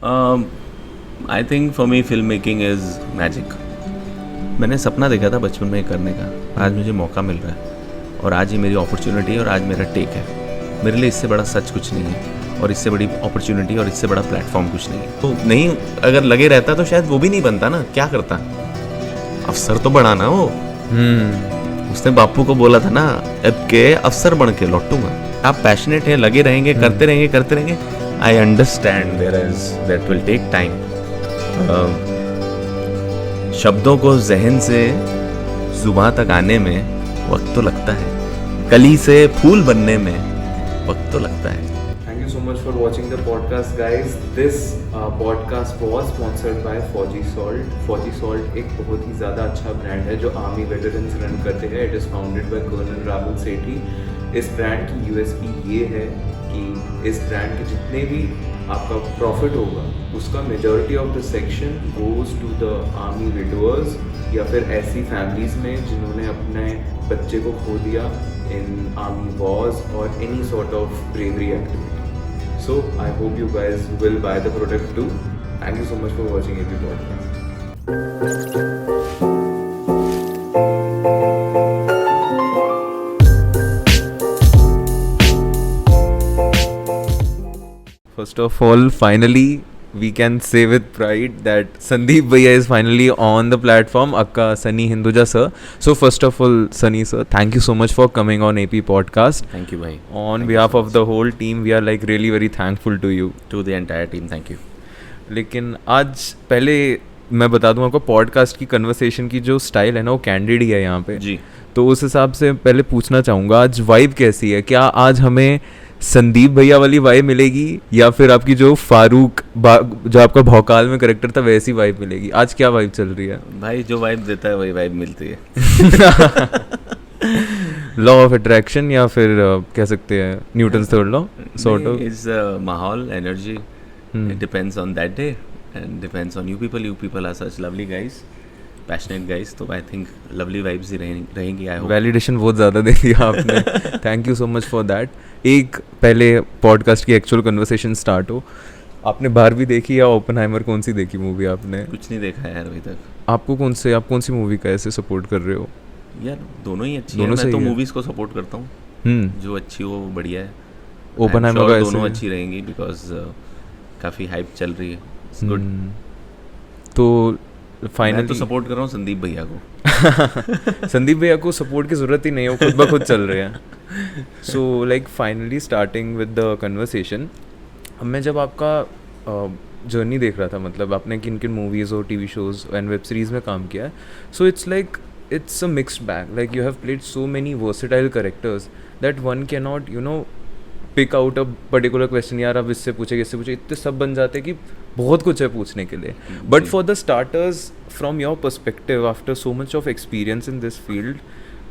I think for me film making is magic. मैंने सपना देखा था बचपन में करने का. आज मुझे मौका मिल रहा है और आज ये मेरी अपॉर्चुनिटी है और आज मेरा टेक है. मेरे लिए इससे बड़ा सच कुछ नहीं है और इससे बड़ी अपॉर्चुनिटी और इससे बड़ा प्लेटफॉर्म कुछ नहीं है. तो नहीं अगर लगे रहता तो शायद वो भी नहीं बनता ना. क्या करता, अफसर तो बना ना वो. उसने बापू को बोला था ना, अब के अफसर बन के लौटूंगा. आप पैशनेट हैं, लगे रहेंगे, करते रहेंगे. I understand that will take time. शब्दों को जहन से जुबां तक आने में वक्त तो लगता है, कली से फूल बनने में वक्त तो लगता है. Thank you so much for watching the podcast, guys. This podcast was sponsored by Fauji Salt. Fauji Salt एक बहुत ही ज़्यादा अच्छा ब्रांड है जो आर्मी वेटरन्स रन करते हैं. It is founded by Colonel Rahul Sethi. इस ब्रांड की USP ये है कि इस ब्रांड के जितने भी आपका प्रॉफिट होगा उसका majority of the section goes to the army widowers या फिर ऐसी फैमिलीज़ में जिन्होंने अपने बच्चे को खो दिया इन आर्मी वॉर्स और any sort of bravery activity. So I hope you guys will buy the product too. Thank you so much for watching every podcast. First of all, finally, we can say with pride that Sandeep Bhaiya is finally on the platform. Akka Sunny Hinduja sir. So first of all, Sunny sir, thank you so much for coming on AP podcast. Thank you bhai. On behalf of the whole team, we are like really very thankful to you. To the entire team, thank you. लेकिन आज पहले मैं बता दूं आपको, podcast की conversation की जो स्टाइल है ना वो कैंडिड ही है यहाँ पे जी. तो उस हिसाब से पहले पूछना चाहूँगा आज वाइब कैसी है. क्या आज हमें संदीप भैया वाली वाइब मिलेगी या फिर आपकी जो फारूक जो आपका भौकाल में करेक्टर था वैसी वाइब मिलेगी? आज क्या वाइब चल रही है भाई? जो वाइब देता है वही वाइब मिलती है. लॉ ऑफ अट्रैक्शन या फिर कह सकते हैं Newton third law sort of. Is माहौल, energy. It depends on that day and depends on you people are such lovely guys, passionate guys. तो आई थिंक लवली वाइब्स ही रहेंगी. I hope. वैलिडेशन बहुत ज़्यादा दे दिया आपने. Thank you so much for that. एक पहले पॉडकास्ट की एक्चुअल कन्वर्सेशन स्टार्ट हो, आपने बारहवीं देखी या ओपनहाइमर, कौन सी देखी मूवी आपने? कुछ नहीं देखा यार अभी तक. आप कौन सी मूवी का ऐसे सपोर्ट कर रहे हो? यार दोनों ही अच्छी दोनों है. मैं तो सही है. मूवीज़ को सपोर्ट करता हूँ. जो अच्छी हो वो बढ़िया है. ओपनहाइमर का दोनों ऐसे अच्छी रहेंगी बिकॉज काफ़ी हाइप चल रही है. It's good. तो मैं फाइनली तो सपोर्ट कर रहा हूँ संदीप भैया को. संदीप भैया को सपोर्ट की ज़रूरत ही नहीं है, वो खुद ब खुद चल रहे हैं. So like finally starting with the conversation, अब मैं जब आपका जर्नी देख रहा था, मतलब आपने किन किन मूवीज़ और TV shows and web series में काम किया है, सो it's a mixed bag. Like you have played so many versatile characters that one cannot pick out a particular question. यार अब इससे पूछे इतने सब बन जाते कि बहुत कुछ है पूछने के लिए. But for the starters, from your perspective after so much of experience in this field,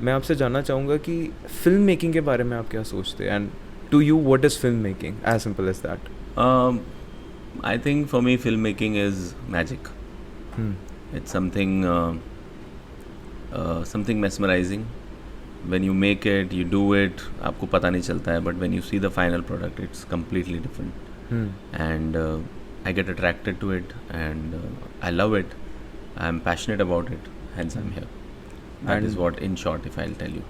मैं आपसे जानना चाहूँगा कि फिल्म मेकिंग के बारे में आप क्या सोचते हैं, and to you what is film making? As simple as that. I think for me film making is magic. It's something mesmerizing. When you make it, you do it, आपको पता नहीं चलता है, but when you see the final product, it's completely different. And I get attracted to it and I love it. I'm passionate about it, hence I'm here. That is what, in short, if I'll tell you.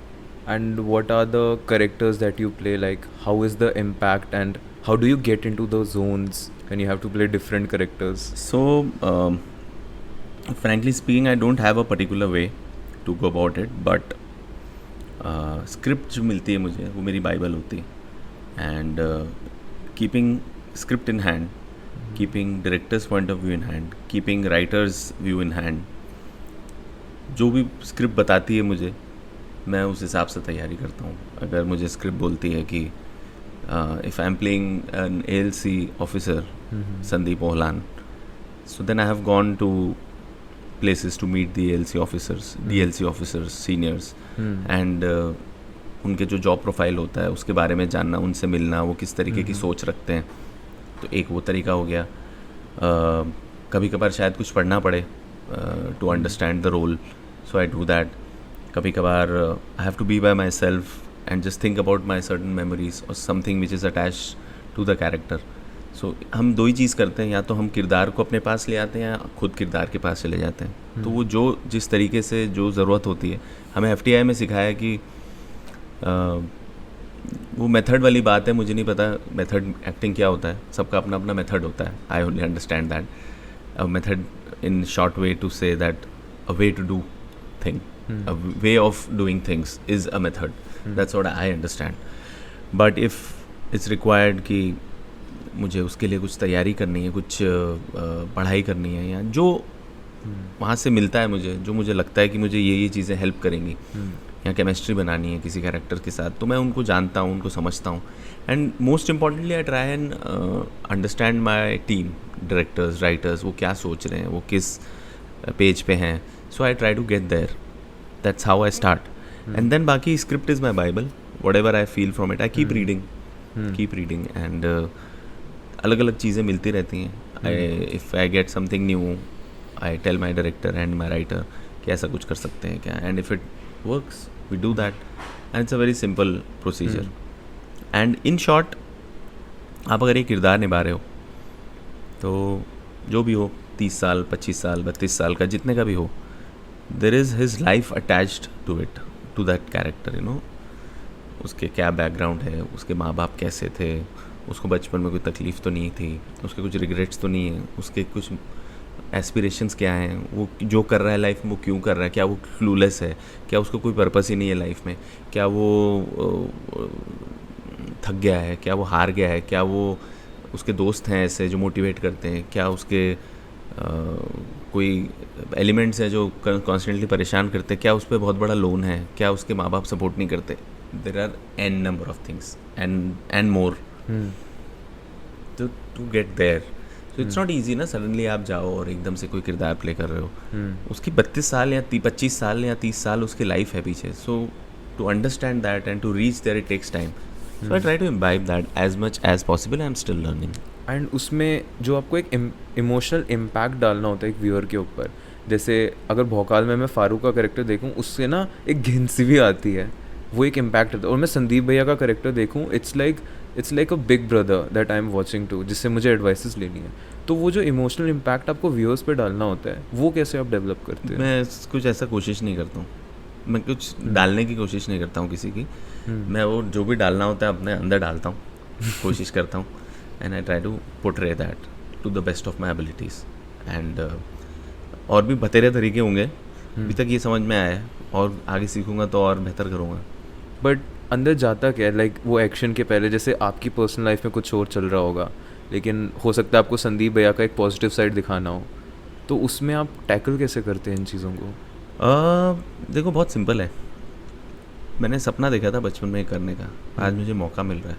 And what are the characters that you play? Like, how is the impact and how do you get into the zones when you have to play different characters? So, frankly speaking, I don't have a particular way to go about it, but script जो मिलती है मुझे वो मेरी Bible होती है. And keeping script in hand, keeping directors point of view in hand, keeping writers view in hand, जो भी स्क्रिप्ट बताती है मुझे मैं उस हिसाब से तैयारी करता हूँ. अगर मुझे स्क्रिप्ट बोलती है कि if I am playing an ALC officer Sandeep Ohlan, so then I have gone to places to meet the ALC officers, DLC officers, seniors, and उनके जो जॉब प्रोफाइल होता है उसके बारे में जानना, उनसे मिलना, वो किस तरीके की सोच रखते हैं. तो एक वो तरीका हो गया. कभी कभार शायद कुछ पढ़ना पड़े to understand the role, so I do that. कभी कभार I have to be by myself and just think about my certain memories और something which is attach to the character. So हम दो ही चीज़ करते हैं, या तो हम किरदार को अपने पास ले आते हैं या खुद किरदार के पास चले जाते हैं। तो वो जो जिस तरीके से जो ज़रूरत होती है, हमें FTI में सिखाया कि वो मेथड वाली बात है, मुझे नहीं पता मेथड एक्टिंग क्या होता है, सबका अपना अपना मेथड होता है। I only understand that a method in short way to say that a way to do thing, a way of doing things is a method, that's what I understand. But if it's required कि मुझे उसके लिए कुछ तैयारी करनी है, कुछ पढ़ाई करनी है, या जो वहाँ से मिलता है मुझे, जो मुझे लगता है कि मुझे ये चीज़ें हेल्प करेंगी, या केमिस्ट्री बनानी है किसी कैरेक्टर के साथ, तो मैं उनको जानता हूँ, उनको समझता हूँ। And most importantly I try and understand my team, directors, writers, वो क्या सोच रहे हैं, वो किस पेज पे हैं। So I try to get there, that's how I start. And then बाकी script is my bible, whatever I feel from it I keep reading and अलग अलग चीज़ें मिलती रहती हैं। If I get something new, I tell my director and my writer कि ऐसा कुछ कर सकते हैं क्या, and if it works we do that, and it's a very simple procedure. And in short, आप अगर एक किरदार निभा रहे हो, तो जो भी हो, 30 साल 25 साल 32 साल का जितने का भी हो, there is his life attached to it, to that character, you know. उसके क्या बैकग्राउंड है, उसके माँ बाप कैसे थे, उसको बचपन में कोई तकलीफ़ तो नहीं थी, उसके कुछ रिग्रेट्स तो नहीं है, उसके कुछ एस्पिरेशंस क्या हैं, वो जो कर रहा है लाइफ में वो क्यों कर रहा है, क्या वो क्लूलेस है, क्या उसको कोई पर्पस ही नहीं है लाइफ में, क्या वो थक गया है, क्या वो हार गया है, क्या वो उसके दोस्त हैं ऐसे जो मोटिवेट करते हैं, क्या उसके कोई एलिमेंट्स हैं जो कॉन्स्टेंटली परेशान करते हैं, क्या उस पर बहुत बड़ा लोन है, क्या उसके माँ बाप सपोर्ट नहीं करते। There are an number of things and more to get there. तो इट्स नॉट ईजी ना, सडनली आप जाओ और एकदम से कोई किरदार प्ले कर रहे हो। उसकी 32 साल या 25 साल या 30 साल उसकी लाइफ है पीछे। So to understand that and to reach there it takes time. So I try to imbibe that as much as possible. I am still learning. And उसमें जो आपको एक इमोशनल इम्पैक्ट डालना होता है एक व्यूअर के ऊपर, जैसे अगर भौकाल में मैं फारूक का करेक्टर देखूँ, उससे ना एक घिन सी भी आती है, वो एक इम्पैक्ट होता है। और मैं संदीप भैया का करेक्टर देखूँ, it's like a big brother that I am watching too, जिससे मुझे एडवाइसेस लेनी है। तो वो जो इमोशनल इम्पैक्ट आपको व्यूअर्स पे डालना होता है, वो कैसे आप डेवलप करते हैं? मैं कुछ ऐसा कोशिश नहीं करता हूँ, मैं कुछ डालने की कोशिश नहीं करता हूँ किसी की। मैं वो जो भी डालना होता है अपने अंदर डालता हूँ, कोशिश करता हूँ, and I try to portray that to the best of my abilities. And और भी बतेरे तरीके होंगे, अभी तक ये समझ में आया है, और आगे सीखूंगा तो और बेहतर करूँगा। बट अंदर जाता क्या है, लाइक वो एक्शन के पहले, जैसे आपकी पर्सनल लाइफ में कुछ और चल रहा होगा, लेकिन हो सकता है आपको संदीप भैया का एक पॉजिटिव साइड दिखाना हो, तो उसमें आप टैकल कैसे करते हैं इन चीज़ों को? देखो बहुत सिंपल है। मैंने सपना देखा था बचपन में करने का, आज मुझे मौका मिल रहा है,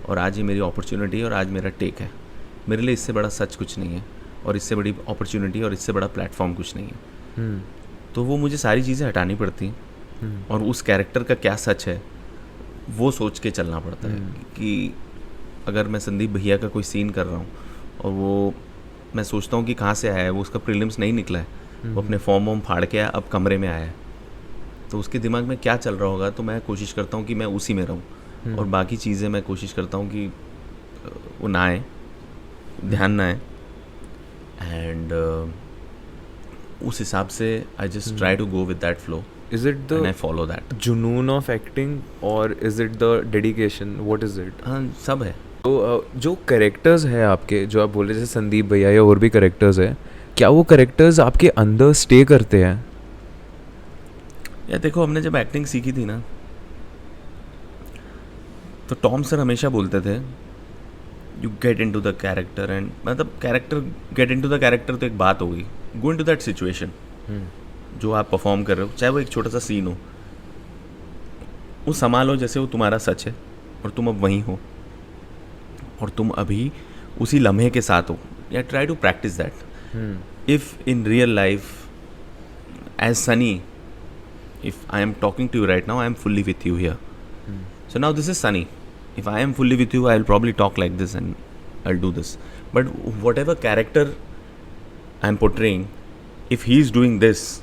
और आज ये मेरी अपॉर्चुनिटी है, और आज मेरा टेक है। मेरे लिए इससे बड़ा सच कुछ नहीं है, और इससे बड़ी अपॉर्चुनिटी और इससे बड़ा प्लेटफॉर्म कुछ नहीं है। तो वो मुझे सारी चीज़ें हटानी पड़ती हैं, और उस कैरेक्टर का क्या सच है वो सोच के चलना पड़ता है। कि अगर मैं संदीप भैया का कोई सीन कर रहा हूँ, और वो मैं सोचता हूँ कि कहाँ से आया है, वो उसका प्रीलिम्स नहीं निकला है, वो अपने फॉर्म वॉर्म फाड़ के आया, अब कमरे में आया है, तो उसके दिमाग में क्या चल रहा होगा, तो मैं कोशिश करता हूँ कि मैं उसी में रहूँ, और बाकी चीज़ें मैं कोशिश करता हूँ कि वो ना आए, ध्यान ना आए। एंड उस हिसाब से I just try to go with that flow. Is it the and I follow that. जुनून ऑफ एक्टिंग, और is it the dedication, what is it? हाँ, सब है। तो जो कैरेक्टर्स हैं आपके, जो आप बोले जैसे संदीप भैया या और भी कैरेक्टर्स हैं, क्या वो कैरेक्टर्स आपके अंदर स्टे करते हैं? या देखो, हमने जब एक्टिंग सीखी थी ना, तो टॉम सर हमेशा बोलते थे you get into the character, and मतलब character get into the character तो एक बात होगी, गो इनटू दैट सिचुएशन जो आप परफॉर्म कर रहे हो, चाहे वो एक छोटा सा सीन हो, वो संभालो जैसे वो तुम्हारा सच है, और तुम अब वहीं हो, और तुम अभी उसी लम्हे के साथ हो। या try to practice that. If in real life as Sunny, if I am talking to you right now, I am fully with you here, so now this is Sunny, if I am fully with you, I will probably talk like this and I will do this, but whatever character I am portraying, if he is doing this,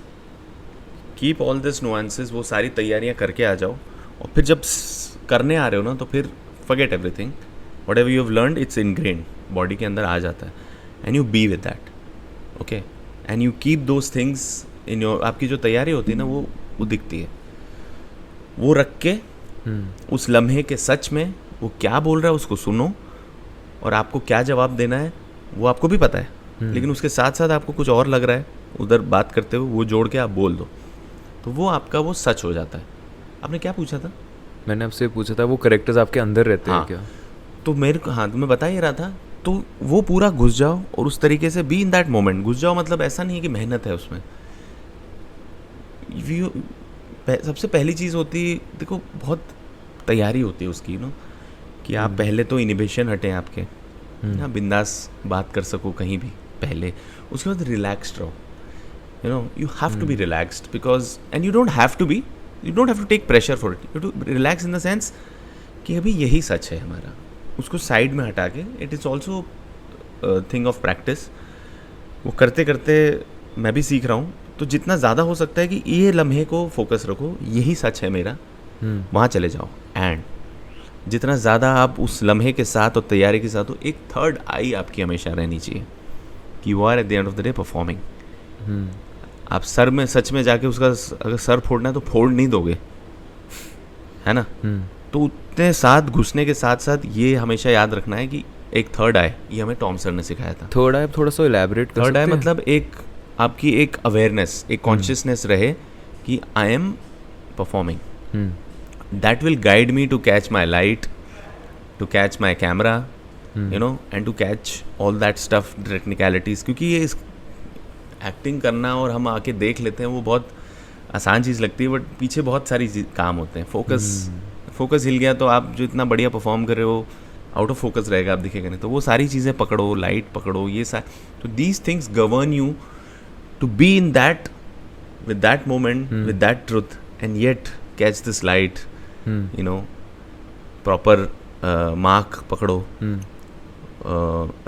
keep all this nuances, वो सारी तैयारियां करके आ जाओ, और फिर जब करने आ रहे हो ना, तो फिर forget everything, whatever you have learned, it's ingrained. Body के अंदर आ जाता है, and you B with that, okay, and you keep those things in your, आपकी जो तैयारी होती है ना वो दिखती है, वो रख के उस लम्हे के सच में वो क्या बोल रहा है उसको सुनो, और आपको क्या जवाब देना है वो आपको भी पता है, लेकिन उसके साथ साथ आपको कुछ और लग रहा है उधर बात करते हुए, वो जोड़ के आप बोल दो, तो वो आपका वो सच हो जाता है। आपने क्या पूछा था? मैंने आपसे पूछा था वो करेक्टर्स आपके अंदर रहते हैं क्या? तो मेरे को, हाँ, तो मैं बता ही रहा था, तो वो पूरा घुस जाओ और उस तरीके से बी इन दैट मोमेंट घुस जाओ। मतलब ऐसा नहीं है कि मेहनत है उसमें, सबसे पहली चीज़ होती है, देखो बहुत तैयारी होती है उसकी, नो, कि आप पहले तो इनिबिशन हटें आपके, हाँ, बिंदास बात कर सको कहीं भी पहले, उसके बाद रिलैक्स्ड रहो, you know, you have to be relaxed because, and you don't have to take pressure for it, you to relax in the sense कि अभी यही सच है हमारा, उसको साइड में हटा के, it is also thing of practice. वो करते करते मैं भी सीख रहा हूँ, तो जितना ज़्यादा हो सकता है कि ये लम्हे को फोकस रखो, यही सच है मेरा, वहाँ चले जाओ, एंड जितना ज़्यादा आप उस लम्हे के साथ और तैयारी के साथ हो, एक थर्ड आई आपकी हमेशा रहनी चाहिए कि you are at the end of the day performing. आप सर में सच में जाके उसका अगर सर फोड़ना है तो फोड़ नहीं दोगे, है ना? तो उतने साथ घुसने के साथ साथ ये हमेशा याद रखना है कि एक थर्ड आई, ये हमें टॉम सर ने सिखाया था। थर्ड आई थोड़ा सा इलैबोरेट कर सकते हैं? थर्ड आई मतलब एक आपकी एक अवेयरनेस, एक कॉन्शियसनेस रहे कि I am performing, that will guide me to catch my light, to catch my camera, you know, and to catch all that stuff, technicalities. क्योंकि ये एक्टिंग करना और हम आके देख लेते हैं वो बहुत आसान चीज़ लगती है, बट पीछे बहुत सारी काम होते हैं। फोकस हिल गया तो आप जो इतना बढ़िया परफॉर्म कर रहे हो आउट ऑफ फोकस रहेगा, आप दिखेगा नहीं। तो वो सारी चीज़ें पकड़ो, लाइट पकड़ो, ये तो these things govern you to be in that, with that moment, with that truth, and yet catch this light, you know, proper mark पकड़ो,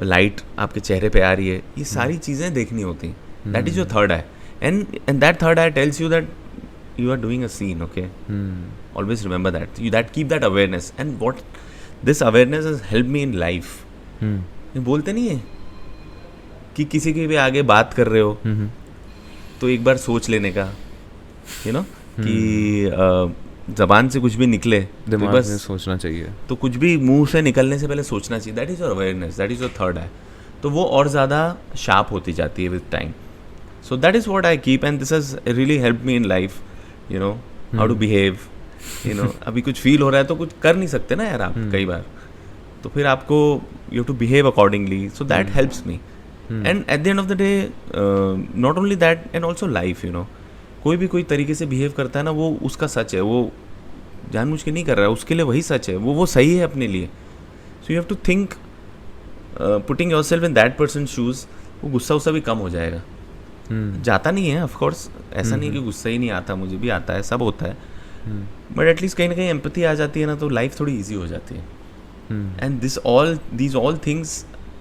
लाइट आपके चेहरे पे आ रही है, ये सारी चीज़ें देखनी होती हैं। That is your third I, and that third I tells you that you are doing a scene, okay? Always remember that. Keep that awareness. And what this awareness has helped me in life. ये बोलते नहीं है कि किसी के भी आगे बात कर रहे हो तो एक बार सोच लेने का, you know, कि जबान से कुछ भी निकले दिमाग तो बस में सोचना चाहिए, तो कुछ भी मुंह से निकलने से पहले सोचना चाहिए। That is your awareness. That is your third eye. तो वो और ज़्यादा शार्प होती जाती है with time. So that is what I keep, and this has really helped me in life. You know, how to behave, you know, अभी कुछ feel हो रहा है तो कुछ कर नहीं सकते ना यार आप कई बार, तो फिर आपको you have to behave accordingly, so that helps me. And at the end of the day, not only that, and also life, you know, कोई भी कोई तरीके से बिहेव करता है ना, वो उसका सच है, वो जानबूझ के नहीं कर रहा है, उसके लिए वही सच है, वो सही है अपने लिए. So you have to think, putting yourself in that person's shoes, वो गुस्सा भी कम हो जाएगा. जाता नहीं है ऑफ कोर्स, ऐसा नहीं कि गुस्सा ही नहीं आता, मुझे भी आता है, सब होता है, बट एटलीस्ट कहीं ना कहीं एम्पैथी आ जाती है ना, तो लाइफ थोड़ी इजी हो जाती है. And these all things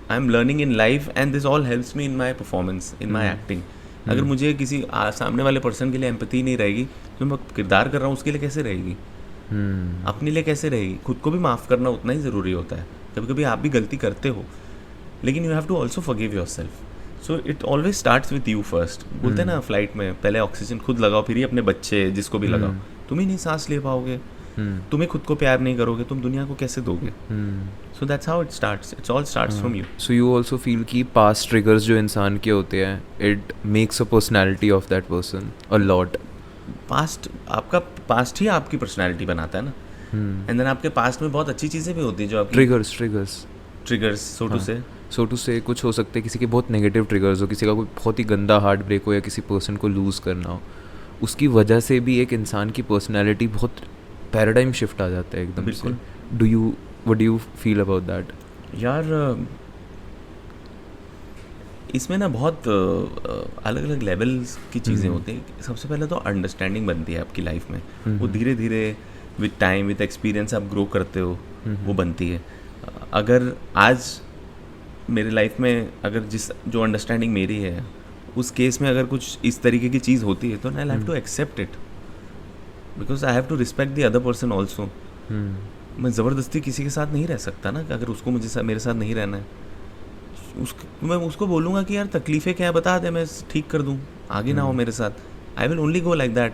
I am learning in life, and this all helps me in my performance, in my acting. अगर मुझे किसी सामने वाले पर्सन के लिए एम्पैथी नहीं रहेगी, जो मैं किरदार कर रहा हूँ उसके लिए कैसे रहेगी, अपने लिए कैसे रहेगी? खुद को भी माफ़ करना उतना ही ज़रूरी होता है. कभी कभी आप भी गलती करते हो, लेकिन you have to also forgive yourself. So it always starts with you first. बोलते हैं ना फ्लाइट में, पहले ऑक्सीजन खुद लगाओ, फिर ही अपने बच्चे जिसको भी लगाओ. तुम ही नहीं सांस ले पाओगे, तुम ही खुद को प्यार नहीं करोगे, तुम दुनिया को कैसे दोगे? So that's how it starts. It's all starts from you. So you also feel कि पास्ट ट्रिगर्स जो इंसान के होते हैं, it makes a personality of that person a lot. आपका पास्ट ही आपकी पर्सनैलिटी बनाता है ना. एंड देन आपके पास्ट में बहुत अच्छी चीज़ें भी होती हैं जो आपकी ट्रिगर्स सो टू से कुछ हो सकते हैं. किसी के बहुत नेगेटिव ट्रिगर्स हो, किसी का कोई बहुत ही गंदा हार्ट ब्रेक हो, या किसी पर्सन को लूज़ करना हो, उसकी वजह से भी एक इंसान की पर्सनैलिटी बहुत पैराडाइम शिफ्ट आ जाता है एकदम से. What do you feel about that? यार इसमें ना बहुत अलग अलग लेवल्स की चीज़ें होती हैं. सबसे पहले तो अंडरस्टैंडिंग बनती है आपकी लाइफ में, वो धीरे धीरे विद टाइम, विद एक्सपीरियंस आप ग्रो करते हो, वो बनती है. अगर आज मेरे लाइफ में अगर जो अंडरस्टैंडिंग मेरी है, उस केस में अगर कुछ इस तरीके की चीज़ होती है, तो I have to accept it, because I have to respect the other person also. मैं ज़बरदस्ती किसी के साथ नहीं रह सकता ना, अगर उसको मेरे साथ नहीं रहना है. मैं उसको बोलूँगा कि यार तकलीफ़ें क्या है बता दे, मैं ठीक कर दूँ, आगे ना हो मेरे साथ. I will only go like that.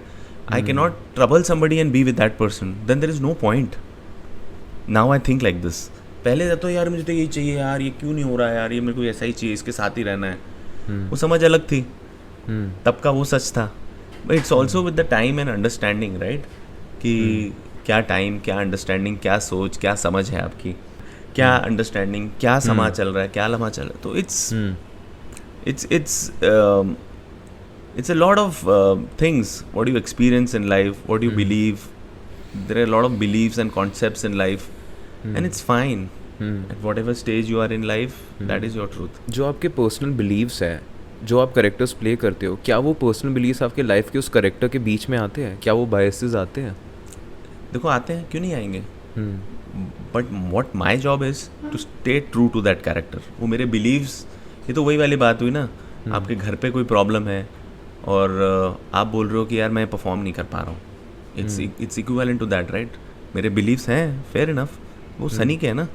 I can not trouble somebody and be with that person, then there is no point. Now I think like this. पहले तो यार मुझे तो यही चाहिए यार, ये क्यों नहीं हो रहा है यार, ये मेरे को ऐसा ही चाहिए, इसके साथ ही रहना है. वो समझ अलग थी, तब का वो सच था. But it's also with the time and understanding, right, कि क्या टाइम, क्या अंडरस्टैंडिंग, क्या सोच, क्या समझ है आपकी, क्या अंडरस्टैंडिंग, क्या समा चल रहा है, क्या लम्हा चल रहा है. तो it's a lot of things what you experience in life, what you believe. There are a lot of beliefs and concepts in life, and it's fine. At whatever stage you are in life, that is your truth. जो आपके personal beliefs है, जो आप characters play करते हो, क्या वो personal beliefs आपके लाइफ के उस करेक्टर के बीच में आते हैं? क्या वो बायसेस आते हैं? देखो आते हैं, क्यों नहीं आएंगे. But what my job is to stay true to that character. वो मेरे बिलीव्स, ये तो वही वाली बात हुई ना. आपके घर पे कोई प्रॉब्लम है और आप बोल रहे हो कि यार मैं परफॉर्म नहीं कर पा रहा हूँ. It's equivalent to that, right. मेरे बिलीव्स हैं, फेयर इनफ. वो सनी के है ना,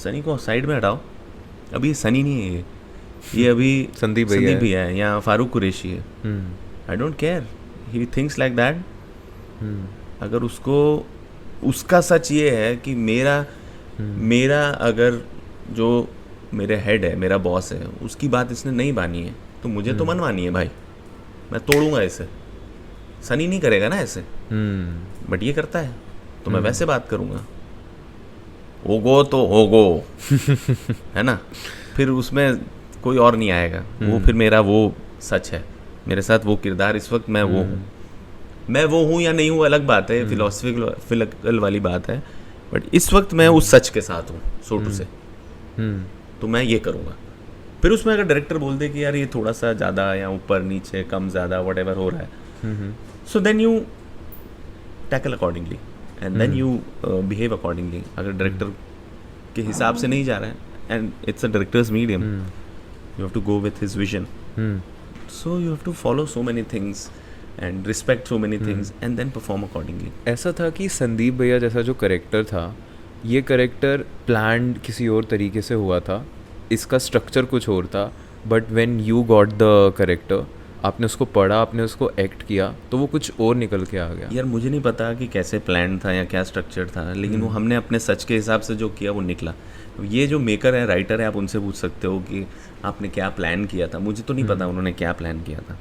सनी को साइड में हटाओ. अभी सनी नहीं है ये अभी संदीप भैया है या फारूक कुरैशी है. I don't care, he thinks like that. अगर उसको उसका सच ये है कि मेरा अगर जो मेरे हेड है, मेरा बॉस है, उसकी बात इसने नहीं मानी है तो मुझे तो मनवानी है भाई. मैं तोड़ूंगा इसे. सनी नहीं करेगा ना ऐसे, बट ये करता है तो मैं वैसे बात करूंगा. होगो तो होगो है ना. फिर उसमें कोई और नहीं आएगा. वो फिर मेरा वो सच है, मेरे साथ वो किरदार इस वक्त मैं वो हूँ. मैं वो हूँ या नहीं हूँ अलग बात है, फिलोसफिकल वाली बात है. बट इस वक्त मैं उस सच के साथ हूँ, सोटू से. तो मैं ये करूँगा. फिर उसमें अगर डायरेक्टर बोल दे कि यार ये थोड़ा सा ज़्यादा या ऊपर नीचे कम ज़्यादा वट एवर हो रहा है, so then you tackle accordingly and then you behave accordingly. अगर डायरेक्टर के हिसाब से नहीं जा रहा है, and it's a director's medium, you have to go with his vision. So you have to follow so many things and respect so many things and then perform accordingly. ऐसा था कि संदीप भैया जैसा जो करेक्टर था, ये करेक्टर प्लान्ड किसी और तरीके से हुआ था, इसका स्ट्रक्चर कुछ और था, but when you got the character, आपने उसको पढ़ा, आपने उसको एक्ट किया, तो वो कुछ और निकल के आ गया. यार मुझे नहीं पता कि कैसे प्लान था या क्या स्ट्रक्चर था, लेकिन वो हमने अपने सच के हिसाब से जो किया वो निकला. ये जो मेकर है, राइटर है, आप उनसे पूछ सकते हो कि आपने क्या प्लान किया था. मुझे तो नहीं पता उन्होंने क्या प्लान किया था,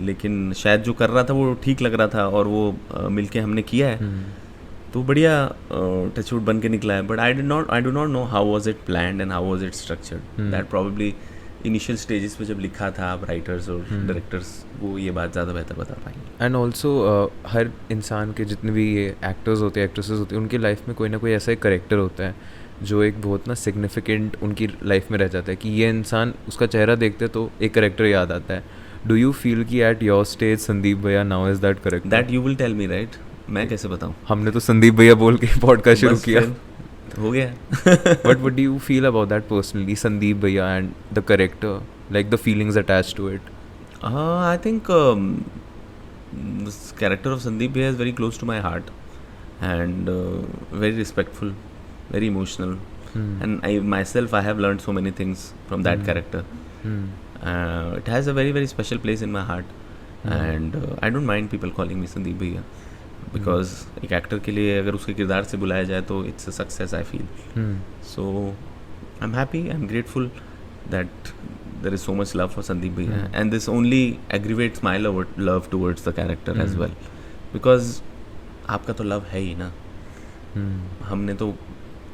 लेकिन शायद जो कर रहा था वो ठीक लग रहा था और वो मिलके हमने किया है तो बढ़िया टचवुड बन के निकला है. But I do not know how was it planned and how was it structured. That probably initial stages पे जब लिखा था, आप राइटर्स और डायरेक्टर्स वो ये बात ज़्यादा बेहतर बता पाएंगे. एंड ऑल्सो हर इंसान के जितने भी ये एक्टर्स होते हैं, एक्ट्रेसेस होती हैं, उनकी लाइफ में कोई ना कोई ऐसा एक करेक्टर होता है जो एक बहुत ना सिग्निफिकेंट उनकी लाइफ में रह जाता है कि ये इंसान, उसका चेहरा देखते तो एक करेक्टर याद आता है. Do you feel कि at your stage संदीप भैया now is that correct? That you will tell me, right? मैं कैसे बताऊँ? हमने तो संदीप भैया बोल के पॉडकास्ट शुरू किया, हो गया. But what do you feel about that personally, Sandeep भैया and the character, like the feelings attached to it? I think this character of Sandeep Bhaiya is very close to my heart and very respectful, very emotional, and I myself have learned so many things from that character. It has a very very special place in my heart, and I don't mind people calling me Sandeep Bhaiya because एक actor के लिए अगर उसके किरदार से बुलाया जाए तो it's a success, I feel. So I'm happy, I'm grateful that there is so much love for Sandeep Bhaiya, and this only aggravates my love towards the character as well, because आपका तो love है ही ना. हमने तो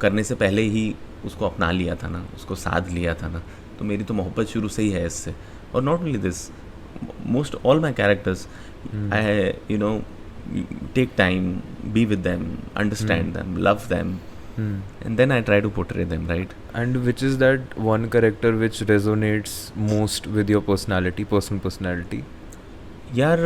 करने से पहले ही उसको अपना लिया था ना, उसको साध लिया था ना, तो मेरी तो मोहब्बत शुरू से ही है इससे. और not only this, most all my characters I you know take time, be with them, understand them, love them, and then I try to portray them, right? And which is that one character which resonates most with your personality, personal personality? यार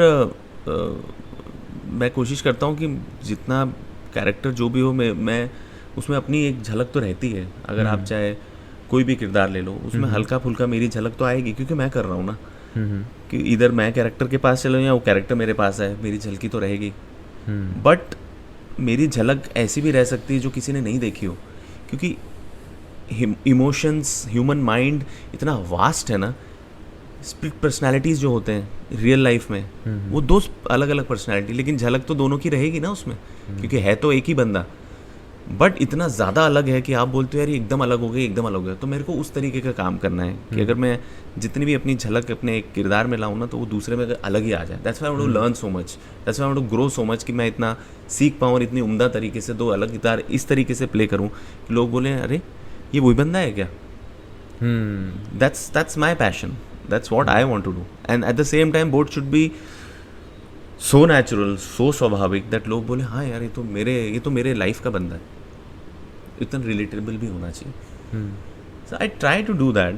मैं कोशिश करता हूँ कि जितना character जो भी हो, मैं उसमें अपनी एक झलक तो रहती है. अगर आप चाहे कोई भी किरदार ले लो, उसमें हल्का फुल्का मेरी झलक तो आएगी, क्योंकि मैं कर रहा हूँ ना. कि इधर मैं कैरेक्टर के पास चलूँ या वो कैरेक्टर मेरे पास है, मेरी झलकी तो रहेगी. बट मेरी झलक ऐसी भी रह सकती है जो किसी ने नहीं देखी हो, क्योंकि इमोशंस, ह्यूमन माइंड इतना वास्ट है ना, स्प्लिट पर्सनालिटीज़ जो होते हैं रियल लाइफ में, वो दो अलग अलग पर्सनालिटी, लेकिन झलक तो दोनों की रहेगी ना उसमें, क्योंकि है तो एक ही बंदा, बट इतना ज़्यादा अलग है कि आप बोलते हो यार ये एकदम अलग हो गया, एकदम अलग हो गया। तो मेरे को उस तरीके का काम करना है कि अगर मैं जितनी भी अपनी झलक अपने एक किरदार में लाऊं ना, तो वो दूसरे में अलग ही आ जाए। That's why I want to learn so much, that's why I want to grow so much, कि मैं इतना सीख पाऊँ और इतनी उम्दा तरीके से दो अलग किरदार इस तरीके से प्ले करूँ कि लोग बोलें अरे ये वही बंदा है क्या। That's my passion, that's what I want to do, and at the same time both should be so natural, so स्वाभाविक, दैट लोग बोले हाँ यार ये तो मेरे लाइफ का बंदा है, इतना रिलेटेबल भी होना चाहिए। So I try to do that.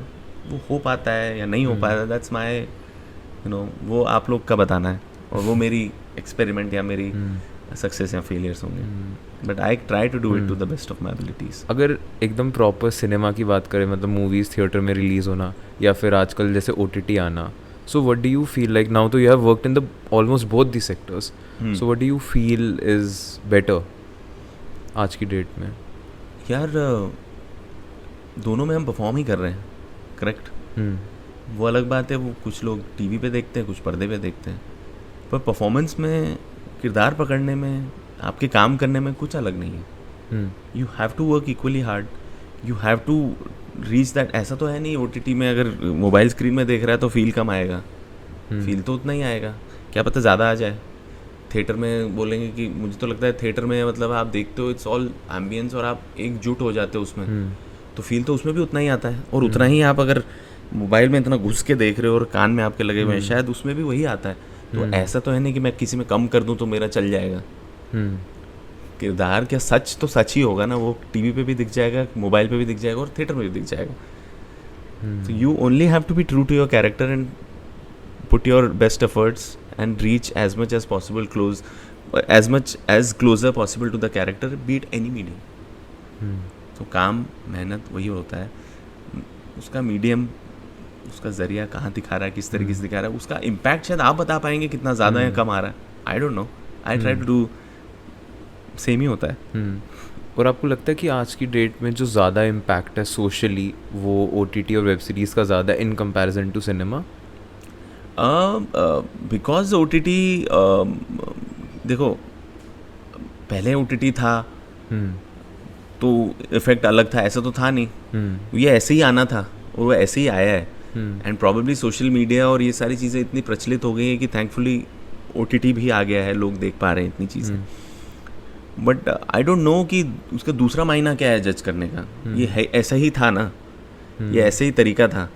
वो हो पाता है या नहीं हो पाता, दैट्स माई वो आप लोग का बताना है, और वो मेरी एक्सपेरिमेंट या मेरी सक्सेस या फेलियर्स होंगे, but I try to do it to the best of my abilities. अगर एकदम प्रॉपर सिनेमा की बात करें, मतलब मूवीज़ थिएटर में रिलीज़ होना या फिर आजकल जैसे OTT आना, so what do you feel like now? तो you have worked in the almost both the sectors, so what do you feel is better आज की डेट में? यार दोनों में हम परफॉर्म ही कर रहे हैं, करेक्ट। वो अलग बात है, वो कुछ लोग टीवी पे देखते हैं, कुछ पर्दे पे देखते हैं, पर परफॉर्मेंस में, किरदार पकड़ने में, आपके काम करने में कुछ अलग नहीं है। You have to work equally hard, you have to reach that. ऐसा तो है नहीं OTT में अगर मोबाइल स्क्रीन में देख रहा है तो फील कम आएगा, फील तो उतना ही आएगा, क्या पता ज़्यादा आ जाए। थिएटर में बोलेंगे कि मुझे तो लगता है थिएटर में मतलब आप देखते हो इट्स ऑल एम्बियंस और आप एकजुट हो जाते हो उसमें, तो फील तो उसमें भी उतना ही आता है, और उतना ही आप अगर मोबाइल में इतना घुस के देख रहे हो और कान में आपके लगे हुए हैं, शायद उसमें भी वही आता है। तो ऐसा तो है नहीं कि मैं किसी में कम कर दूं तो मेरा चल जाएगा। किरदार क्या, सच तो सच ही होगा ना, वो टीवी पे भी दिख जाएगा, मोबाइल पे भी दिख जाएगा और थिएटर में भी दिख जाएगा। तो you only have to be true to your character and put your best efforts and reach as much as possible as closer possible to the character, be it any medium. तो काम, मेहनत वही होता है, उसका मीडियम, उसका जरिया कहाँ दिखा रहा है, किस तरीके से दिखा रहा है, उसका इम्पैक्ट शायद आप बता पाएंगे कितना ज़्यादा या कम आ रहा है, I don't know. I try to do same ही होता है। और आपको लगता है कि आज की डेट में जो ज़्यादा इम्पैक्ट है सोशली, वो OTT और वेब सीरीज़ का ज़्यादा in comparison to cinema? Because OTT देखो, पहले OTT था तो इफेक्ट अलग था, ऐसा तो था नहीं, ये ऐसे ही आना था और वो ऐसे ही आया है। एंड प्रॉबेबली सोशल मीडिया और ये सारी चीज़ें इतनी प्रचलित हो गई हैं कि थैंकफुली OTT भी आ गया है, लोग देख पा रहे हैं इतनी चीज़ें। बट आई डोंट नो कि उसका दूसरा मायना क्या है जज करने का। ये है, ऐसा ही था ना, ये ऐसे ही तरीका था।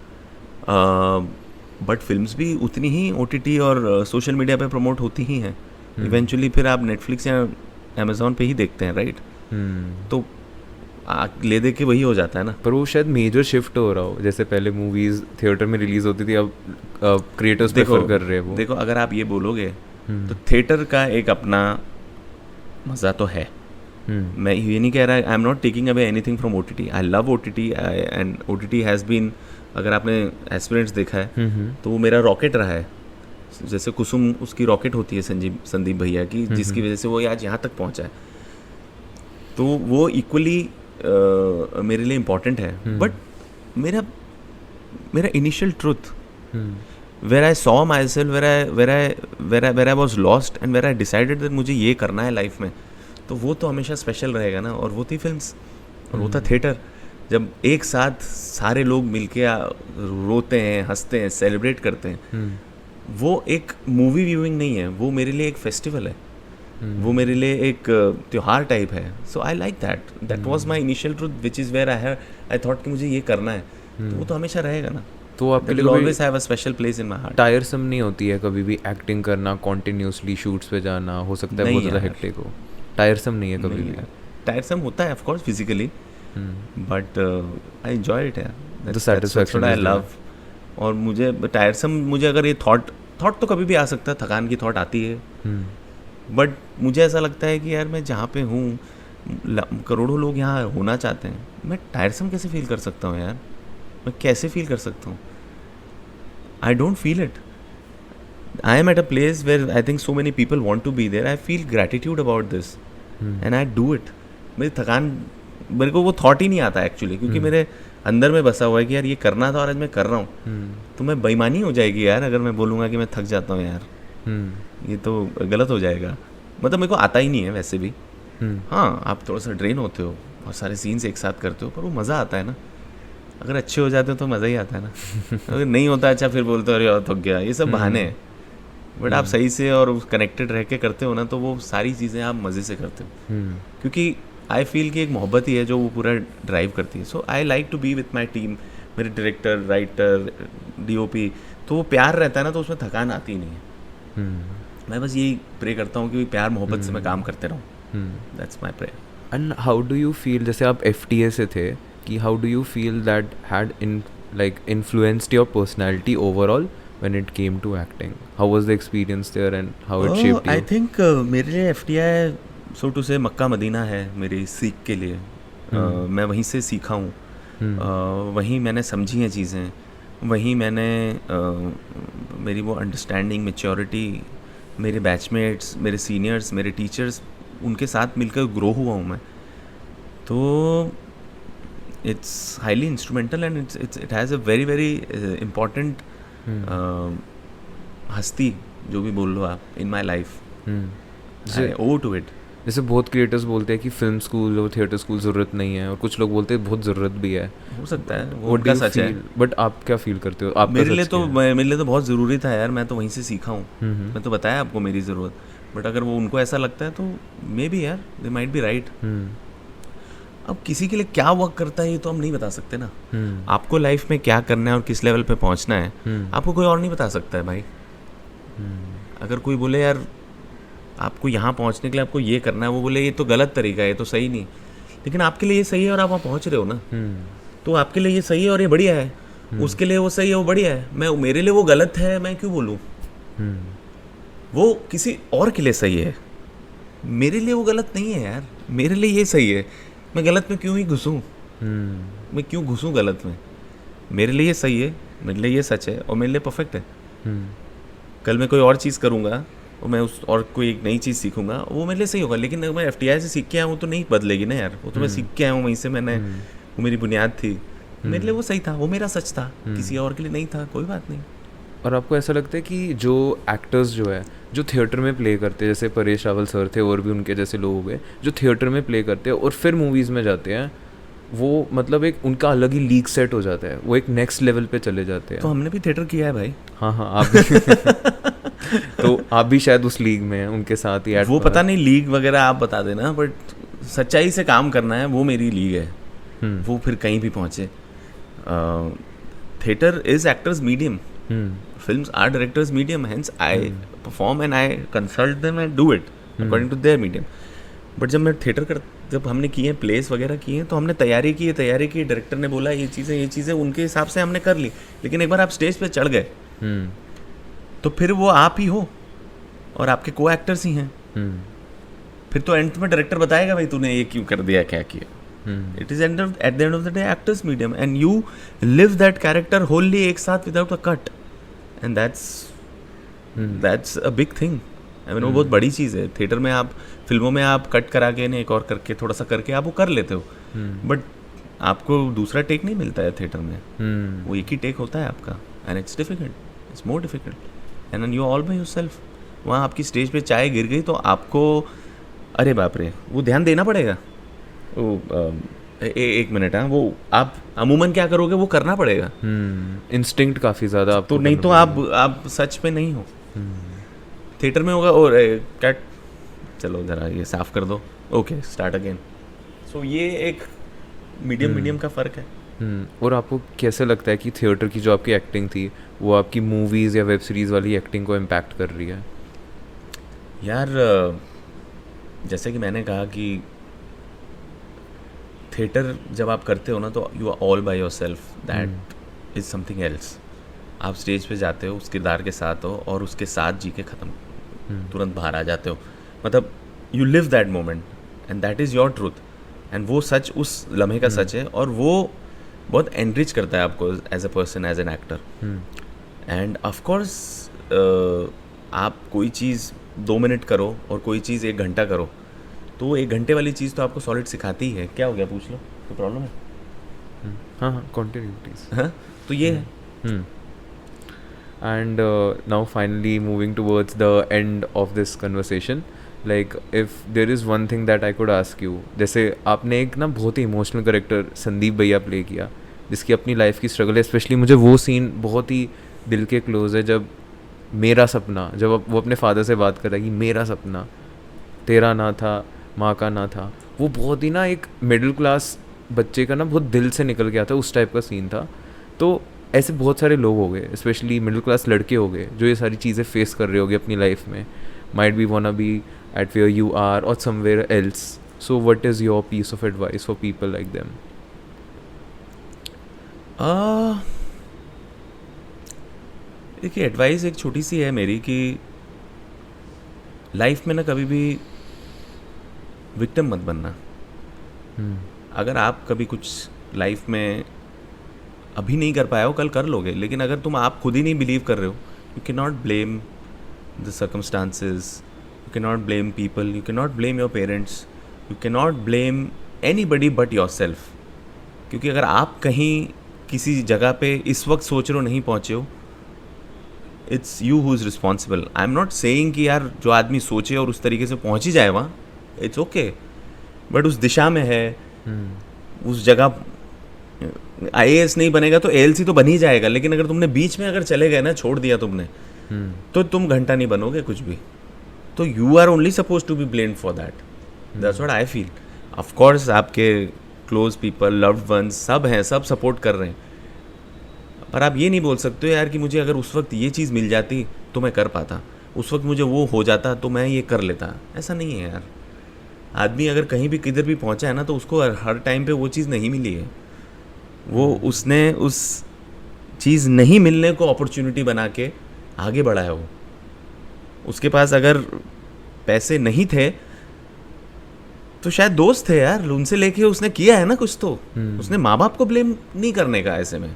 बट फिल्म्स भी उतनी ही OTT और सोशल मीडिया पे प्रमोट होती ही हैं। इवेंचुअली फिर आप नेटफ्लिक्स या अमेज़ॉन पे ही देखते हैं, राइट? तो ले दे के वही हो जाता है ना। पर वो शायद मेजर शिफ्ट हो रहा हो, जैसे पहले मूवीज़ थिएटर में रिलीज़ होती थी, अब क्रिएटर्स प्रेफर कर रहे हैं वो। देखो, अगर आप ये बोलोगे तो थिएटर का एक अपना मज़ा तो है। मैं ये नहीं कह रहा, I am not taking away anything from OTT। I love OTT and OTT has been, अगर आपने एस्पिरेंट्स देखा है तो वो मेरा रॉकेट रहा है। जैसे कुसुम उसकी रॉकेट होती है संदीप भैया की, जिसकी वजह से वो आज यहाँ तक पहुँचा है, तो वो इक्वली मेरे लिए इम्पॉर्टेंट है। बट मेरा initial truth, where I saw myself, where I was lost and where I decided that मुझे ये करना है लाइफ में, तो वो तो हमेशा स्पेशल रहेगा ना। और वो थी फिल्म्स और वो था थिएटर। जब एक साथ सारे लोग मिलके रोते हैं, हंसते हैं, सेलिब्रेट करते हैं, वो एक मूवी व्यूइंग नहीं है, वो मेरे लिए एक फेस्टिवल है, वो मेरे लिए एक त्योहार टाइप है। So I like that was my initial truth which is where I thought कि मुझे ये करना है, तो वो तो हमेशा रहेगा ना। तो आपके लिए always have a special place in my heart. टायरसम नहीं होती है कभी भी एक्टिंग करना, कॉन्टिन्यूसली शूट्स पे जाना? हो सकता है बहुत ज़्यादा हेक्टिक हो, टायरसम नहीं है कभी भी? टायरसम होता है of course physically, but I enjoy it, the satisfaction I love. और मुझे टायरसम, मुझे अगर ये थॉट तो कभी भी आ सकता है, थकान की थॉट आती है, बट मुझे ऐसा लगता है कि यार मैं जहाँ पे हूँ, करोड़ों लोग यहाँ होना चाहते हैं, मैं टायरसम कैसे फील कर सकता हूँ यार? मैं कैसे फील कर सकता हूँ? I don't feel it. I am at a place where I think so many people want to be there. I feel gratitude about this and I do it. मेरी थकान मेरे को वो थॉट ही नहीं आता एक्चुअली, क्योंकि मेरे अंदर में बसा हुआ है कि यार ये करना था और आज मैं कर रहा हूँ। तो मैं बेईमानी हो जाएगी यार अगर मैं बोलूँगा कि मैं थक जाता हूँ यार, ये तो गलत हो जाएगा। मतलब मेरे को आता ही नहीं है वैसे भी। हाँ, आप थोड़ा सा ड्रेन होते हो और सारे सीन्स एक साथ करते हो, पर वो मज़ा आता है ना। अगर अच्छे हो जाते हो तो मज़ा ही आता है ना। अगर नहीं होता अच्छा फिर बोलते हो अरे यार थक गया, ये सब बहाने हैं। बट आप सही से और कनेक्टेड रह के करते हो ना, तो वो सारी चीज़ें आप मज़े से करते हो। क्योंकि आई फील कि एक मोहब्बत ही है जो वो पूरा ड्राइव करती है। So I like to be with my team, मेरे डायरेक्टर, राइटर, DOP, तो वो प्यार रहता है ना, तो उसमें थकान आती ही नहीं है। मैं बस यही प्रे करता हूँ कि प्यार मोहब्बत से मैं काम करते रहूँ। That's my prayer. And how do you feel, जैसे आप FTA से थे, कि how do you feel that had influenced your personality overall when it came to acting? How was the experience there and how it shaped you? I think मेरे लिए FTI so to say Mecca Medina है मेरी सीख के लिए। मैं वहीं से सीखा हूँ, वहीं मैंने समझी हैं चीज़ें, वहीं मैंने मेरी वो अंडरस्टैंडिंग, मैच्योरिटी, मेरे बैचमेट्स, मेरे सीनियर्स, मेरे टीचर्स, उनके साथ मिलकर ग्रो हुआ हूँ मैं। तो it's highly instrumental and it has a very very important हस्ती, जो भी बोल लो आप, इन माई लाइफ। आई ओव टू इट। जैसे बहुत क्रिएटर्स बोलते हैं कि फिल्म स्कूल और थिएटर स्कूल ज़रूरत नहीं है, और कुछ लोग बोलते हैं बहुत ज़रूरत भी है। हो सकता है, वो उनका सच है। बट आप क्या फील करते हो? आप मेरे लिए तो बहुत ज़रूरी था यार, मैं तो वहीं से सीखा हूँ। मैं तो बताया आपको मेरी ज़रूरत। बट अगर वो उनको ऐसा लगता है तो मे बी यार दे माइट बी राइट। अब किसी के लिए क्या वर्क करता है ये तो हम नहीं बता सकते ना। आपको लाइफ में क्या करना है और किस लेवल पे पहुंचना है, आपको कोई और नहीं बता सकता है भाई। अगर कोई बोले यार आपको यहाँ पहुंचने के लिए आपको ये करना है, वो बोले ये तो गलत तरीका है, ये तो सही नहीं, लेकिन आपके लिए ये सही है और आप वहाँ पहुँच रहे हो ना, तो आपके लिए ये सही है और ये बढ़िया है। उसके लिए वो सही है, वो बढ़िया है। मेरे लिए वो गलत है, मैं क्यों बोलूँ? वो किसी और के लिए सही है, मेरे लिए वो गलत नहीं है यार। मेरे लिए ये सही है, मैं गलत में क्यों ही घुसूँ? मैं क्यों घुसूँ गलत में? मेरे लिए ये सही है, मेरे लिए ये सच है और मेरे लिए परफेक्ट है। कल मैं कोई और चीज़ करूँगा और मैं उस और कोई एक नई चीज़ सीखूंगा, वो मेरे लिए सही होगा। लेकिन अगर मैं FTI से सीख के आया हूँ तो नहीं बदलेगी ना यार। वो तो मैं सीख के आया हूँ, वहीं से मैंने, वो मेरी बुनियाद थी। मेरे लिए वो सही था, वो मेरा सच था, किसी और के लिए नहीं था, कोई बात नहीं। और आपको ऐसा लगता है कि जो एक्टर्स जो है जो थिएटर में प्ले करते हैं, जैसे परेश रावल सर थे और भी उनके जैसे लोग हो गए जो थिएटर में प्ले करते हैं और फिर मूवीज़ में जाते हैं, वो मतलब एक उनका अलग ही लीग सेट हो जाता है, वो एक नेक्स्ट लेवल पे चले जाते हैं। तो हमने भी थिएटर किया है भाई। हाँ आप भी तो आप भी शायद उस लीग में हैं उनके साथ ही। वो पता नहीं लीग वगैरह आप बता देना, बट सच्चाई से काम करना है, वो मेरी लीग है। वो फिर कहीं भी पहुँचे। Theatre is actors medium, films are directors medium, hence I perform and I consult them and do it according to their medium. But जब मैं थिएटर जब हमने किए हैं, प्लेस वगैरह किए हैं, तो हमने तैयारी की, डायरेक्टर ने बोला ये चीज़ें उनके हिसाब से हमने कर ली। लेकिन एक बार आप स्टेज पे चढ़ गए तो फिर वो आप ही हो और आपके को एक्टर्स ही हैं। फिर तो एंड में डायरेक्टर बताएगा भाई तूने ये क्यों कर दिया, क्या किया। It is eight the end of the day actors medium and you live that character Holi एक साथ without a cut, and that's a big thing. I mean वो बहुत बड़ी चीज़ है। थिएटर में आप, फिल्मों में आप कट करा के नहीं, एक और करके थोड़ा सा करके आप वो कर लेते हो, बट आपको दूसरा टेक नहीं मिलता है थिएटर में। वो एक ही टेक होता है आपका, and it's difficult, it's more difficult, and you all by yourself. वहाँ आपकी स्टेज पे चाय गिर गई तो आपको अरे बाप रे वो ध्यान देना पड़ेगा। वो एक मिनट, हाँ, वो आप अमूमन क्या करोगे वो करना पड़ेगा। इंस्टिंक्ट काफ़ी ज़्यादा तो नहीं तो आप सच पे नहीं हो। थिएटर में होगा और कट, चलो ज़रा ये साफ कर दो, ओके स्टार्ट अगेन। सो ये एक मीडियम का फ़र्क है। और आपको कैसे लगता है कि थिएटर की जो आपकी एक्टिंग थी वो आपकी मूवीज़ या वेब सीरीज़ वाली एक्टिंग को इम्पैक्ट कर रही है? यार जैसे कि मैंने कहा कि थिएटर जब आप करते हो ना तो you are all by yourself, that is something else. आप स्टेज पे जाते हो, उस किरदार के साथ हो और उसके साथ जी के ख़त्म, तुरंत बाहर आ जाते हो। मतलब you live that moment and that is your truth, and वो सच उस लम्हे का सच है, और वो बहुत एनरिच करता है आपको as a person, as an actor. And of course आप कोई चीज़ 2 मिनट करो और कोई चीज़ 1 घंटा करो तो वो 1 घंटे वाली चीज़ तो आपको सॉलिड सिखाती ही है. क्या हो गया, पूछ लो, कोई प्रॉब्लम है? हाँ, कंटिन्यूटीज. हाँ, तो ये है. And now finally moving towards the end of this conversation, like if there is one thing that I could ask you, जैसे आपने एक ना बहुत ही इमोशनल करेक्टर संदीप भैया प्ले किया जिसकी अपनी लाइफ की स्ट्रगल है. स्पेशली मुझे वो सीन बहुत ही दिल के क्लोज है जब मेरा सपना, जब वो अपने फादर से बात कर रहा है कि मेरा सपना तेरा ना था, माँ का ना था. वो बहुत ही ना एक मिडिल क्लास बच्चे का ना बहुत दिल से निकल गया था, उस टाइप का सीन था. तो ऐसे बहुत सारे लोग हो गए, स्पेशली मिडिल क्लास लड़के हो गए जो ये सारी चीज़ें फेस कर रहे होंगे अपनी लाइफ में. Might be wanna be at where you are और somewhere else. So what is your piece of advice for people like them? देखिए, एडवाइस एक छोटी सी है मेरी कि लाइफ में ना कभी भी विक्टिम मत बनना. अगर आप कभी कुछ लाइफ में अभी नहीं कर पाए हो, कल कर लोगे. लेकिन अगर तुम आप खुद ही नहीं बिलीव कर रहे हो, you can not blame the circumstances, you can not blame people, you can not blame your parents, you can not blame anybody but your self. क्योंकि अगर आप कहीं किसी जगह पे इस वक्त सोच रहे हो नहीं पहुँचे हो, it's you who is responsible. I am not saying कि यार जो आदमी सोचे और उस तरीके से पहुँच ही जाए वहाँ, इट्स ओके. बट उस दिशा में है, उस जगह IAS नहीं बनेगा तो ALC तो बन ही जाएगा. लेकिन अगर तुमने बीच में अगर चले गए ना, छोड़ दिया तुमने, तो तुम घंटा नहीं बनोगे कुछ भी. तो you are only suppose to be blamed for that. That's what I feel. Of course आपके क्लोज पीपल, लव्ड वंस सब हैं, सब सपोर्ट कर रहे हैं. पर आप ये नहीं बोल सकते हो यार कि मुझे अगर उस वक्त ये चीज़ मिल जाती तो मैं कर पाता, उस वक्त मुझे वो हो जाता तो मैं ये कर लेता. ऐसा नहीं है यार. आदमी अगर कहीं भी किधर भी पहुंचा है ना, तो उसको हर टाइम पे वो चीज़ नहीं मिली है. वो उसने उस चीज़ नहीं मिलने को अपॉर्चुनिटी बना के आगे बढ़ा है. वो उसके पास अगर पैसे नहीं थे तो शायद दोस्त थे यार, उनसे लेके उसने किया है ना कुछ. तो उसने माँ बाप को ब्लेम नहीं करने का. ऐसे में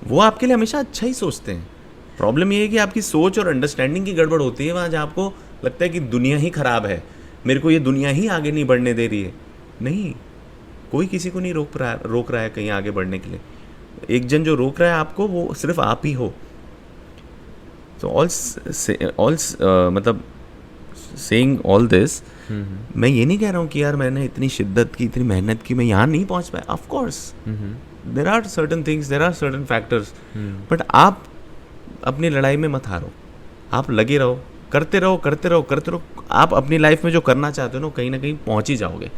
वो आपके लिए हमेशा अच्छा ही सोचते हैं. प्रॉब्लम ये है कि आपकी सोच और अंडरस्टैंडिंग की गड़बड़ होती है वहाँ, जहाँ आपको लगता है कि दुनिया ही ख़राब है, मेरे को ये दुनिया ही आगे नहीं बढ़ने दे रही है. नहीं, कोई किसी को नहीं रोक रहा है कहीं आगे बढ़ने के लिए. एक जन जो रोक रहा है आपको, वो सिर्फ आप ही हो. तो मतलब सेइंग ऑल दिस, मैं ये नहीं कह रहा हूँ कि यार मैंने इतनी शिद्दत की, इतनी मेहनत की, मैं यहाँ नहीं पहुँच पाया. Of course there are certain things, there are certain factors. But आप अपनी लड़ाई में मत हारो. आप लगे रहो, करते रहो, करते रहो, करते रहो. आप अपनी लाइफ में जो करना चाहते हो ना, कहीं ना कहीं पहुँच ही जाओगे.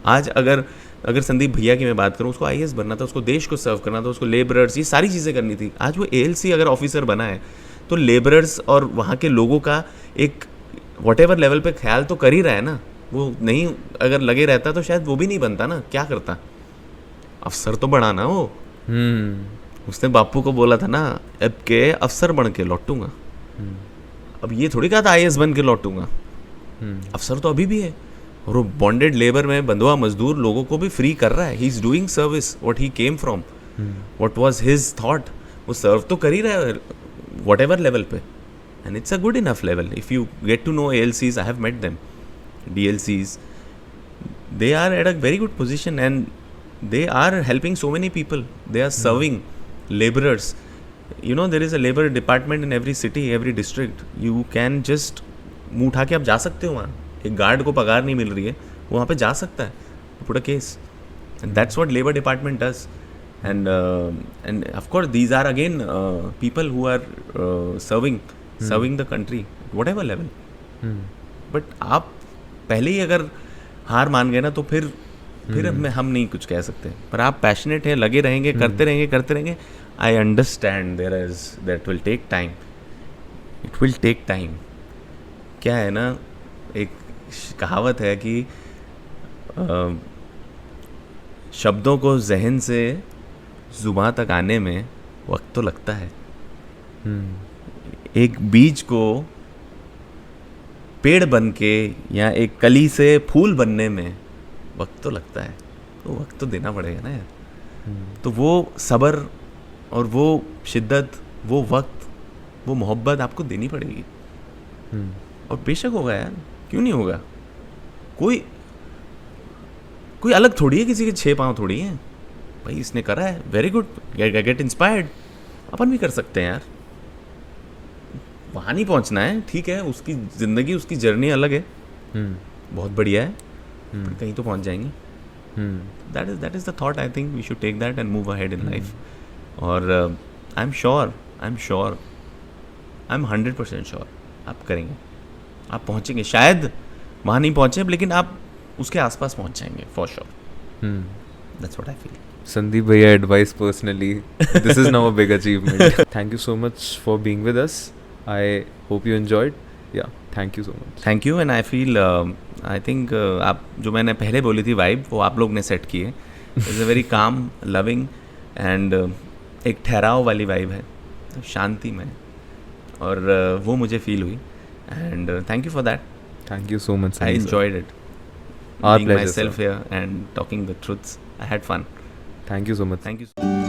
आज अगर संदीप भैया की मैं बात करूँ, उसको IAS बनना था, उसको देश को सर्व करना था, उसको लेबरर्स, ये सारी चीज़ें करनी थी. आज वो ALC अगर ऑफिसर बना है तो लेबरर्स और वहाँ के लोगों का एक व्हाटएवर लेवल पे ख्याल तो कर ही रहा है ना. वो नहीं अगर लगे रहता तो शायद वो भी नहीं बनता ना. क्या करता? अफसर तो बना ना वो. उसने बापू को बोला था ना, अब के अफसर बन के लौटूंगा. अब ये थोड़ी कहा था IAS बन के लौटूंगा. अफसर तो अभी भी है. और वो बॉन्डेड लेबर में बंधुआ मजदूर लोगों को भी फ्री कर रहा है. He is doing service what he came from, what was his thought. वो सर्व तो कर ही रहा है व्हाटएवर लेवल पे. And it's a good enough level. If you get to know ALCs, I have met them, DLCs, they are at a very good position and they are helping so many people. They are serving laborers. You know, there is a labor department in every city, every district. You can just मुँह उठा के आप जा सकते हो वहाँ. एक guard को पगार नहीं मिल रही है, वो वहाँ पे जा सकता है, put a case. And that's what labour department does. And of course these are again people who are serving the country whatever level. But आप पहले ही अगर हार मान गए ना, तो फिर हम नहीं कुछ कह सकते. पर आप पैशनेट हैं, लगे रहेंगे, करते रहेंगे. I understand that will take time. It will take time. क्या है ना, एक कहावत है कि शब्दों को जहन से जुबां तक आने में वक्त तो लगता है. एक बीज को पेड़ बन के या एक कली से फूल बनने में वक्त तो लगता है. तो वक्त तो देना पड़ेगा ना यार. तो वो सब्र और वो शिद्दत, वो वक्त, वो मोहब्बत आपको देनी पड़ेगी. और बेशक होगा यार, क्यों नहीं होगा. कोई अलग थोड़ी है, किसी के 6 पाँव थोड़ी हैं भाई, इसने करा है, वेरी गुड, गेट इंस्पायर्ड, अपन भी कर सकते हैं यार। वहाँ नहीं पहुँचना है, ठीक है, उसकी ज़िंदगी, उसकी जर्नी अलग है, बहुत बढ़िया है, पर कहीं तो पहुँच जाएंगे। That is the thought, I think we should take that and move ahead in life. और I am sure, I am 100% sure आप करेंगे, आप पहुँचेंगे। शायद वहाँ नहीं पहुँचे, लेकिन आप उसके आसपास पहुँच जाएंगे for sure. That's what I feel. Sandeep bhaiya advice personally. This is now a big achievement. Thank you so much for being with us. I hope you enjoyed. Yeah, thank you so much. Thank you. And I feel, I think आप जो मैंने पहले बोली थी vibe, वो आप लोग ने सेट की है। Is a very calm, loving and एक ठहराव वाली वाइब है, शांति में, और वो मुझे फील हुई। And thank you for that. Thank you so much. I Sandeep sir. enjoyed it. Our Being pleasure, myself sir. here and talking the truths. I had fun. Thank you so much. Thank you.